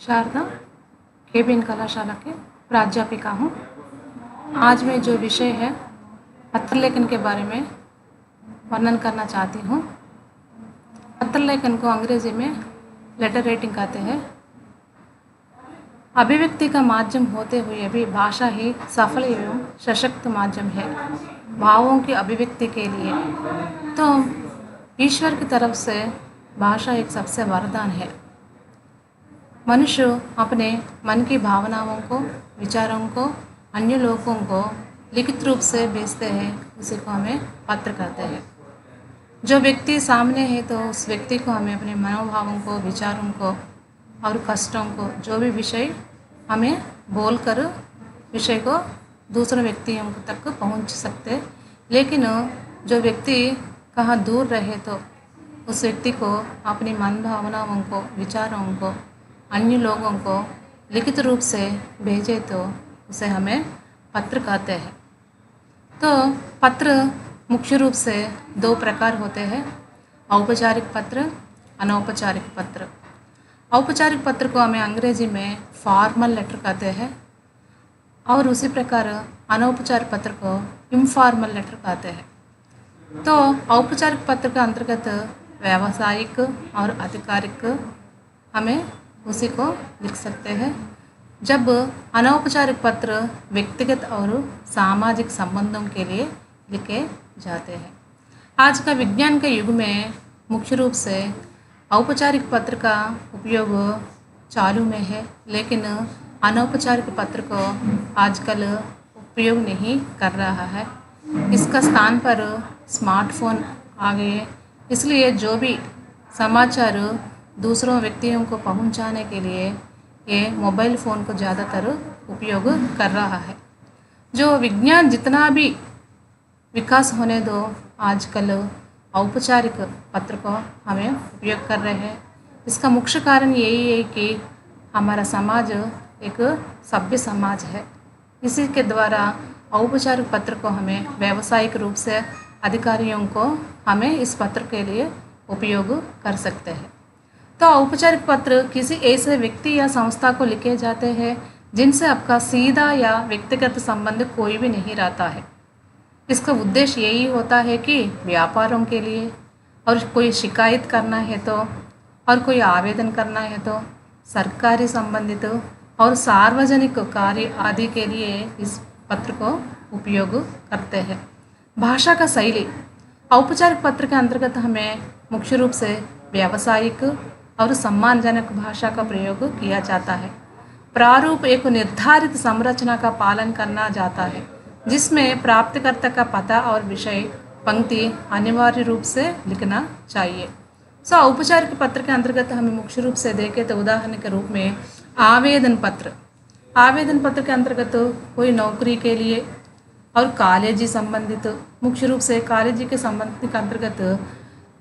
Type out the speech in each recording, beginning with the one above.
Sharda KBN कलाशाला के प्राध्यापिका हूँ। आज मैं जो विषय है पत्र लेखन के बारे में वर्णन करना चाहती हूँ। पत्र लेखन को अंग्रेजी में लेटर राइटिंग कहते हैं। अभिव्यक्ति का माध्यम होते हुए भी भाषा ही सफल एवं सशक्त माध्यम है भावों की अभिव्यक्ति के लिए। तो ईश्वर की तरफ से भाषा एक सबसे वरदान है। मनुष्य अपने मन की भावनाओं को, विचारों को अन्य लोगों को लिखित रूप से भेजते हैं, उसी को हमें पत्र कहते हैं। जो व्यक्ति सामने है तो उस व्यक्ति को हमें अपने मनोभावों को, विचारों को और कष्टों को, जो भी विषय हमें बोलकर विषय को दूसरे व्यक्तियों तक पहुंच सकते। लेकिन जो व्यक्ति कहाँ दूर रहे तो उस व्यक्ति को अपनी मन भावनाओं को, विचारों को अन्य लोगों को लिखित रूप से भेजे तो उसे हमें पत्र कहते हैं। तो पत्र मुख्य रूप से दो प्रकार होते हैं, औपचारिक पत्र, अनौपचारिक पत्र। औपचारिक पत्र को हमें अंग्रेजी में फॉर्मल लेटर कहते हैं और उसी प्रकार अनौपचारिक पत्र को इनफॉर्मल लेटर कहते हैं। तो औपचारिक पत्र के अंतर्गत व्यावसायिक और आधिकारिक हमें उसी को लिख सकते हैं, जब अनौपचारिक पत्र व्यक्तिगत और सामाजिक संबंधों के लिए लिखे जाते हैं। आज का विज्ञान के युग में मुख्य रूप से औपचारिक पत्र का उपयोग चालू में है, लेकिन अनौपचारिक पत्र को आजकल उपयोग नहीं कर रहा है। इसका स्थान पर स्मार्टफोन आ गए, इसलिए जो भी समाचार दूसरों व्यक्तियों को पहुंचाने के लिए ये मोबाइल फ़ोन को ज़्यादातर उपयोग कर रहा है। जो विज्ञान जितना भी विकास होने दो, आजकल औपचारिक पत्र को हमें उपयोग कर रहे हैं। इसका मुख्य कारण यही है कि हमारा समाज एक सभ्य समाज है। इसी के द्वारा औपचारिक पत्र को हमें व्यावसायिक रूप से अधिकारियों को हमें इस पत्र के लिए उपयोग कर सकते हैं। तो औपचारिक पत्र किसी ऐसे व्यक्ति या संस्था को लिखे जाते हैं जिनसे आपका सीधा या व्यक्तिगत संबंध कोई भी नहीं रहता है। इसका उद्देश्य यही होता है कि व्यापारों के लिए और कोई शिकायत करना है तो और कोई आवेदन करना है तो सरकारी संबंधित और सार्वजनिक कार्य आदि के लिए इस पत्र को उपयोग करते हैं। भाषा का शैली औपचारिक पत्र के अंतर्गत हमें मुख्य रूप से व्यावसायिक और सम्मानजनक भाषा का प्रयोग किया जाता है। प्रारूप एक निर्धारित संरचना का पालन करना जाता है, जिसमें प्राप्तकर्ता का पता और विषय पंक्ति अनिवार्य रूप से लिखना चाहिए। औपचारिक पत्र के अंतर्गत हमें मुख्य रूप से देखें तो उदाहरण के रूप में आवेदन पत्र। आवेदन पत्र के अंतर्गत कोई नौकरी के लिए और कॉलेजी संबंधित, मुख्य रूप से कॉलेजी के संबंधित के अंतर्गत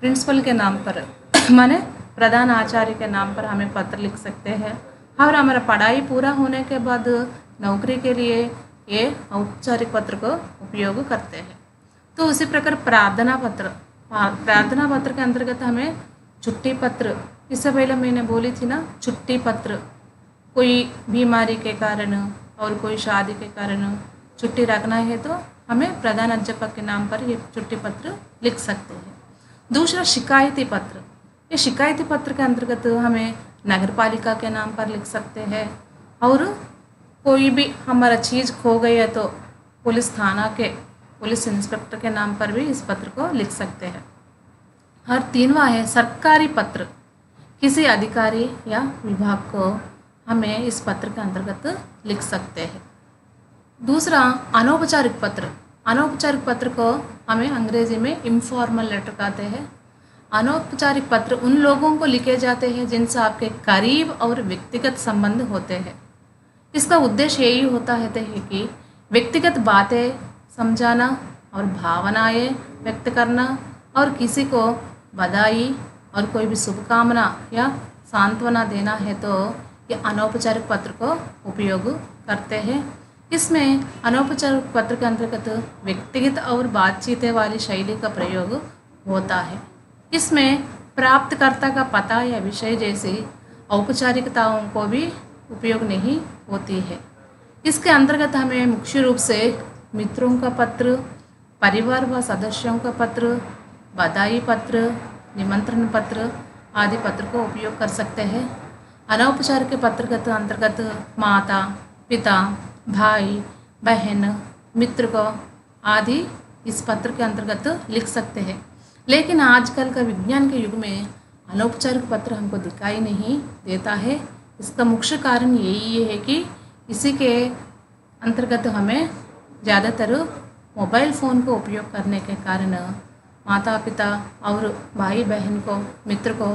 प्रिंसिपल के नाम पर माने प्रधान आचार्य के नाम पर हमें पत्र लिख सकते हैं। और हमारा पढ़ाई पूरा होने के बाद नौकरी के लिए ये औपचारिक पत्र को उपयोग करते हैं। तो उसी प्रकार प्रार्थना पत्र, प्रार्थना पत्र के अंतर्गत हमें छुट्टी पत्र, इससे पहले मैंने बोली थी ना छुट्टी पत्र, कोई बीमारी के कारण और कोई शादी के कारण छुट्टी रखना है तो हमें प्रधान अध्यापक के नाम पर ये छुट्टी पत्र लिख सकते हैं। दूसरा शिकायती पत्र, ये शिकायती पत्र के अंतर्गत हमें नगर पालिका के नाम पर लिख सकते हैं और कोई भी हमारा चीज़ खो गई है तो पुलिस थाना के पुलिस इंस्पेक्टर के नाम पर भी इस पत्र को लिख सकते हैं। और तीनवा है सरकारी पत्र, किसी अधिकारी या विभाग को हमें इस पत्र के अंतर्गत लिख सकते हैं। दूसरा अनौपचारिक पत्र, अनौपचारिक पत्र को हमें अंग्रेजी में इनफॉर्मल लेटर कहते हैं। अनौपचारिक पत्र उन लोगों को लिखे जाते हैं जिनसे आपके करीब और व्यक्तिगत संबंध होते हैं। इसका उद्देश्य यही होता है कि व्यक्तिगत बातें समझाना और भावनाएं व्यक्त करना और किसी को बधाई और कोई भी शुभकामना या सांत्वना देना है तो ये अनौपचारिक पत्र को उपयोग करते हैं। इसमें अनौपचारिक पत्र के अंतर्गत व्यक्तिगत और बातचीत वाली शैली का प्रयोग होता है। इसमें प्राप्तकर्ता का पता या विषय जैसे औपचारिकताओं को भी उपयोग नहीं होती है। इसके अंतर्गत हमें मुख्य रूप से मित्रों का पत्र, परिवार व सदस्यों का पत्र, बधाई पत्र, निमंत्रण पत्र आदि पत्र को उपयोग कर सकते हैं। अनौपचारिक पत्र के अंतर्गत माता, पिता, भाई, बहन, मित्र को आदि इस पत्र के अंतर्गत लिख सकते हैं। लेकिन आजकल का विज्ञान के युग में अनौपचारिक पत्र हमको दिखाई नहीं देता है। इसका मुख्य कारण यही है कि इसी के अंतर्गत हमें ज़्यादातर मोबाइल फ़ोन को उपयोग करने के कारण माता पिता और भाई बहन को, मित्र को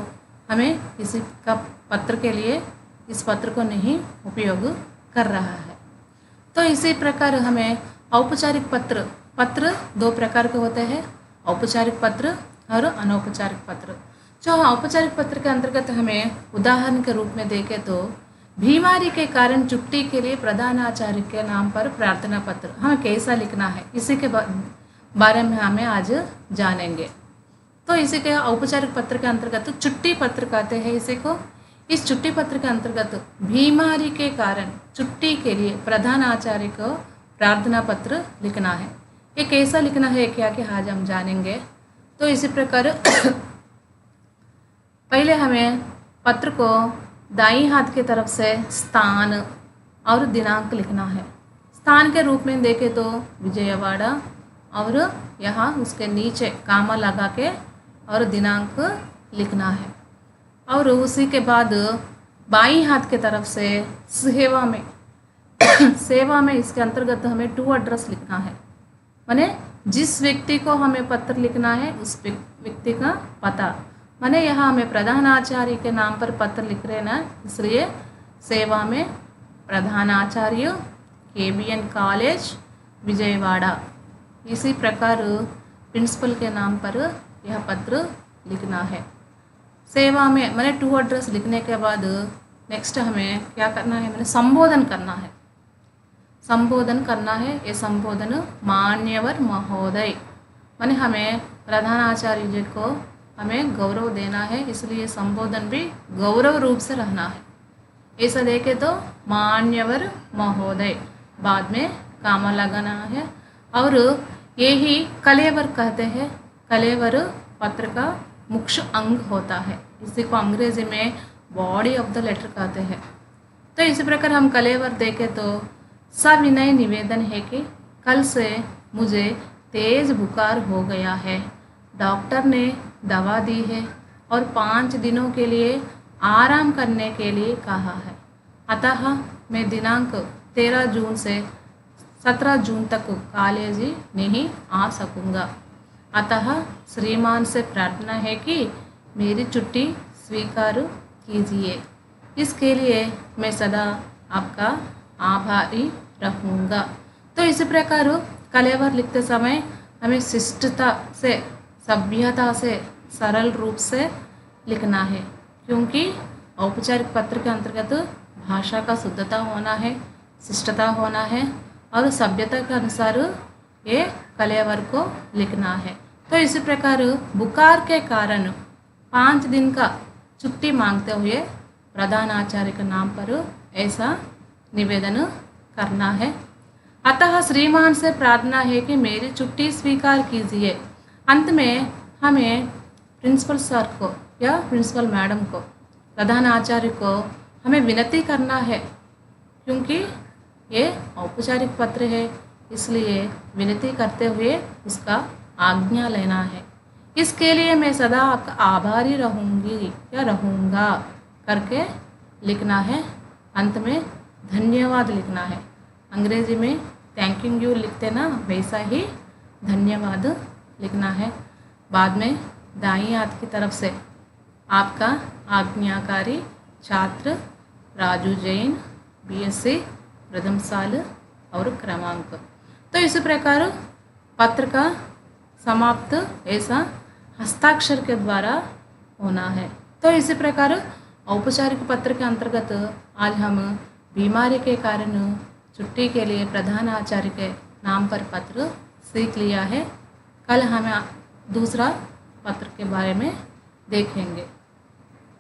हमें किसी का पत्र के लिए इस पत्र को नहीं उपयोग कर रहा है। तो इसी प्रकार हमें औपचारिक पत्र दो प्रकार के होते हैं, औपचारिक पत्र और अनौपचारिक पत्र। जो औपचारिक पत्र के अंतर्गत हमें उदाहरण के रूप में देखें तो बीमारी के कारण छुट्टी के लिए प्रधानाचार्य के नाम पर प्रार्थना पत्र हमें कैसा लिखना है, इसी के बारे में हमें आज जानेंगे। तो इसी के औपचारिक पत्र के अंतर्गत छुट्टी पत्र कहते हैं इसी को। इस छुट्टी पत्र के अंतर्गत बीमारी के कारण छुट्टी के लिए प्रधानाचार्य को प्रार्थना पत्र लिखना है। ये कैसा लिखना है क्या कि आज हम जानेंगे। तो इसी प्रकार पहले हमें पत्र को दाईं हाथ की तरफ से स्थान और दिनांक लिखना है। स्थान के रूप में देखें तो विजयवाड़ा और यहाँ उसके नीचे कामा लगा के और दिनांक लिखना है। और उसी के बाद बाईं हाथ की तरफ से सेवा में सेवा में इसके अंतर्गत हमें टू एड्रेस लिखना है, माने जिस व्यक्ति को हमें पत्र लिखना है उस व्यक्ति का पता। माने यहाँ हमें प्रधानाचार्य के नाम पर पत्र लिख रहे ना, इसलिए सेवा में प्रधानाचार्य KBN कॉलेज विजयवाड़ा। इसी प्रकार प्रिंसिपल के नाम पर यह पत्र लिखना है। सेवा में मैंने टू एड्रेस लिखने के बाद नेक्स्ट हमें क्या करना है, मैंने संबोधन करना है। संबोधन करना है, ये संबोधन मान्यवर महोदय, माने हमें प्रधानाचार्य जी को हमें गौरव देना है, इसलिए संबोधन भी गौरव रूप से रहना है। ऐसा देखे तो मान्यवर महोदय, बाद में कामा लगाना है। और यही कलेवर कहते हैं। कलेवर पत्र का मुख्य अंग होता है, इसी को अंग्रेजी में बॉडी ऑफ द लेटर कहते हैं। तो इसी प्रकार हम कलेवर देखें तो सविनय निवेदन है कि कल से मुझे तेज़ बुखार हो गया है, डॉक्टर ने दवा दी है और 5 दिनों के लिए आराम करने के लिए कहा है। अतः मैं दिनांक 13 जून से 17 जून तक कॉलेज नहीं आ सकूँगा। अतः श्रीमान से प्रार्थना है कि मेरी छुट्टी स्वीकार कीजिए। इसके लिए मैं सदा आपका आभारी रहूँगा। तो इसी प्रकार कलेवर लिखते समय हमें शिष्टता से, सभ्यता से, सरल रूप से लिखना है, क्योंकि औपचारिक पत्र के अंतर्गत भाषा का शुद्धता होना है, शिष्टता होना है और सभ्यता के अनुसार ये कलेवर को लिखना है। तो इसी प्रकार बुखार के कारण 5 दिन का छुट्टी मांगते हुए प्रधानाचार्य के नाम पर ऐसा निवेदन करना है। अतः श्रीमान से प्रार्थना है कि मेरी छुट्टी स्वीकार कीजिए। अंत में हमें प्रिंसिपल सर को या प्रिंसिपल मैडम को, प्रधानाचार्य को हमें विनती करना है, क्योंकि ये औपचारिक पत्र है, इसलिए विनती करते हुए उसका आज्ञा लेना है। इसके लिए मैं सदा आपका आभारी रहूँगी या रहूँगा करके लिखना है। अंत में धन्यवाद लिखना है। अंग्रेजी में थैंक यू लिखते ना, वैसा ही धन्यवाद लिखना है। बाद में दाईं हाथ की तरफ से आपका आज्ञाकारी छात्र राजू जैन, BSc प्रथम साल और क्रमांक। तो इसी प्रकार पत्र का समाप्त ऐसा हस्ताक्षर के द्वारा होना है। तो इसी प्रकार औपचारिक पत्र के अंतर्गत आज हम बीमारी के कारण छुट्टी के लिए प्रधानाचार्य के नाम पर पत्र सीख लिया है। कल हम दूसरा पत्र के बारे में देखेंगे।